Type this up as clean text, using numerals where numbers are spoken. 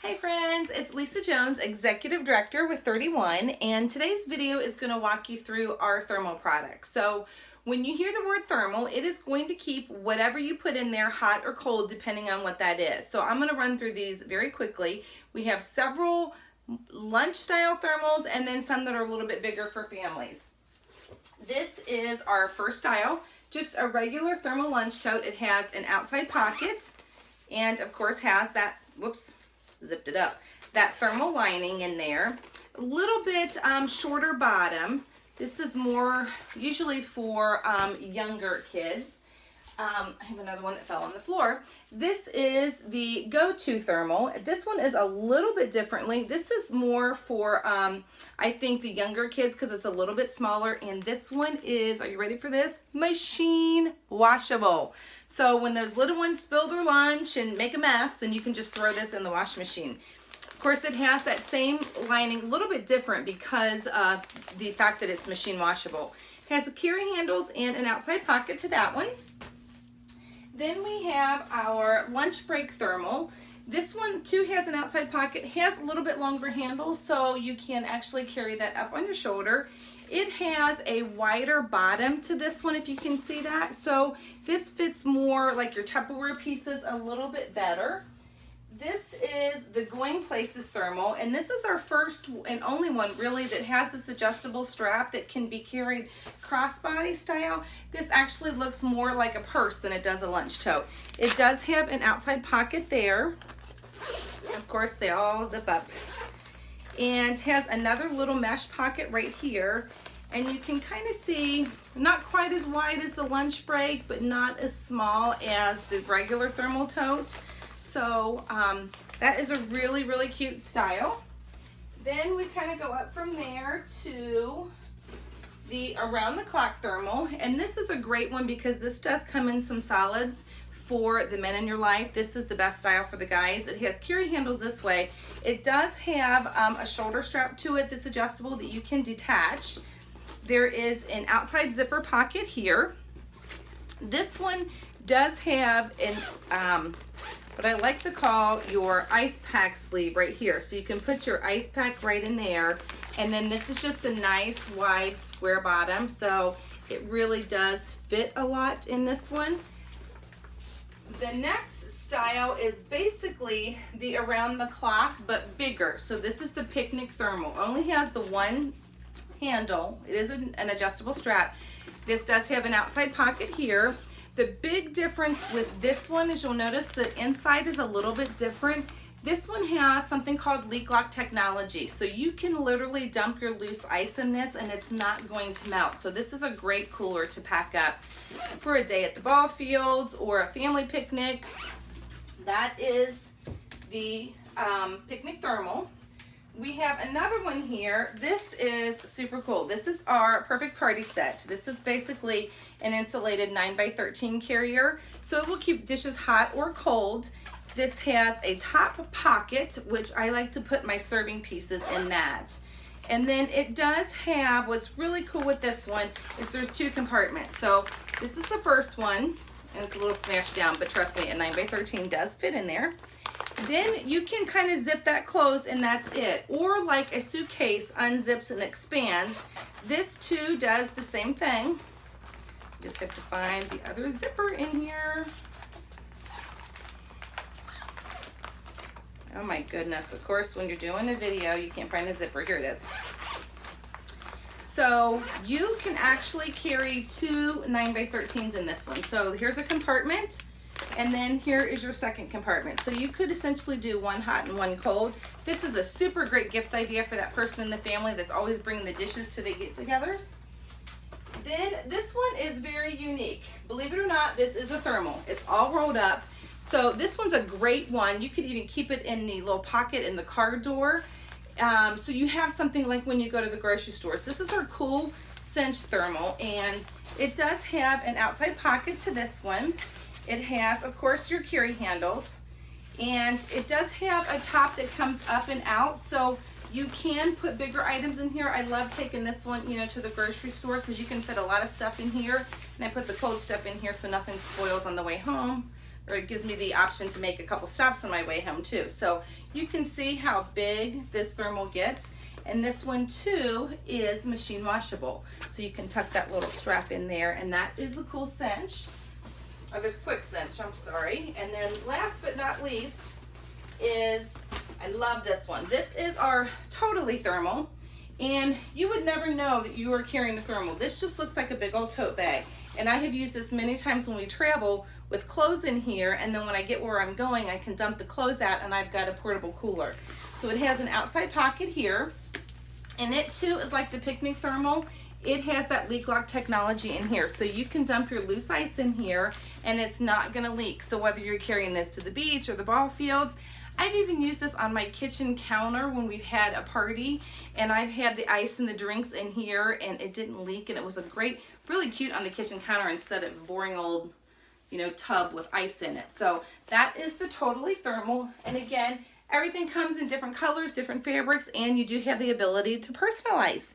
Hi friends, it's Lisa Jones, Executive Director with 31, and today's video is going to walk you through our thermal products. So when you hear the word thermal, it is going to keep whatever you put in there hot or cold depending on what that is. So I'm going to run through these very quickly. We have several lunch style thermals and then some that are a little bit bigger for families. This is our first style, just a regular thermal lunch tote. It has an outside pocket and of course has that, zipped it up, that thermal lining in there. A little bit shorter bottom. This is more usually for younger kids. I have another one that fell on the floor. This is the go-to thermal. This one is a little bit differently. This is more for I think the younger kids because it's a little bit smaller, and this one is, are you ready for this? Machine washable. So when those little ones spill their lunch and make a mess, then you can just throw this in the washing machine. Of course, it has that same lining, a little bit different because of the fact that it's machine washable. It has the carry handles and an outside pocket to that one. Then we have our lunch break thermal. This one too has an outside pocket, has a little bit longer handle, so you can actually carry that up on your shoulder. It has a wider bottom to this one, if you can see that. So this fits more like your Tupperware pieces a little bit better. This is the Going Places thermal, and this is our first and only one really that has this adjustable strap that can be carried crossbody style. This actually looks more like a purse than it does a lunch tote. It does have an outside pocket there. Of course, they all zip up. And has another little mesh pocket right here. And you can kind of see, not quite as wide as the lunch break, but not as small as the regular thermal tote. So that is a really, really cute style. Then we kind of go up from there to the around the clock thermal. And this is a great one because this does come in some solids for the men in your life. This is the best style for the guys. It has carry handles this way. It does have a shoulder strap to it that's adjustable that you can detach. There is an outside zipper pocket here. This one does have an what I like to call your ice pack sleeve right here. So you can put your ice pack right in there. And then this is just a nice wide square bottom. So it really does fit a lot in this one. The next style is basically the around the clock, but bigger. So this is the picnic thermal. Only has the one handle. It is an adjustable strap. This does have an outside pocket here. The big difference with this one is you'll notice the inside is a little bit different. This one has something called leak lock technology. So you can literally dump your loose ice in this and it's not going to melt. So this is a great cooler to pack up for a day at the ball fields or a family picnic. That is the picnic thermal. We have another one here. This is super cool. This is our perfect party set. This is basically an insulated 9x13 carrier. So it will keep dishes hot or cold. This has a top pocket, which I like to put my serving pieces in that. And then it does have, what's really cool with this one is there's two compartments. So this is the first one, and it's a little smashed down, but trust me, a 9x13 does fit in there. Then you can kind of zip that closed and that's it. Or like a suitcase unzips and expands. This too does the same thing. Just have to find the other zipper in here. Oh my goodness, of course when you're doing a video you can't find the zipper. Here it is. So you can actually carry two 9x13s in this one. So here's a compartment. And then here is your second compartment. So you could essentially do one hot and one cold. This is a super great gift idea for that person in the family that's always bringing the dishes to the get-togethers. Then this one is very unique. Believe it or not, this is a thermal. It's all rolled up. So this one's a great one. You could even keep it in the little pocket in the car door. So you have something like when you go to the grocery stores. This is our cool Cinch thermal, and it does have an outside pocket to this one. It has, of course, your carry handles, and it does have a top that comes up and out, so you can put bigger items in here. I love taking this one, to the grocery store because you can fit a lot of stuff in here, and I put the cold stuff in here so nothing spoils on the way home. or it gives me the option to make a couple stops on my way home too. So you can see how big this thermal gets. And this one too is machine washable. So you can tuck that little strap in there, and that is the cool cinch, or this quick cinch, I'm sorry. And then last but not least is, I love this one. This is our Totally thermal, and you would never know that you are carrying a thermal. This just looks like a big old tote bag. And I have used this many times when we travel with clothes in here, and then when I get where I'm going, I can dump the clothes out and I've got a portable cooler. So it has an outside pocket here, and it too is like the picnic thermal. It has that leak lock technology in here, so you can dump your loose ice in here and it's not gonna leak. So whether you're carrying this to the beach or the ball fields, I've even used this on my kitchen counter when we've had a party, and I've had the ice and the drinks in here and it didn't leak, and it was a great, really cute on the kitchen counter instead of a boring old, you know, tub with ice in it. So that is the Totally thermal. And again, everything comes in different colors, different fabrics, and you do have the ability to personalize.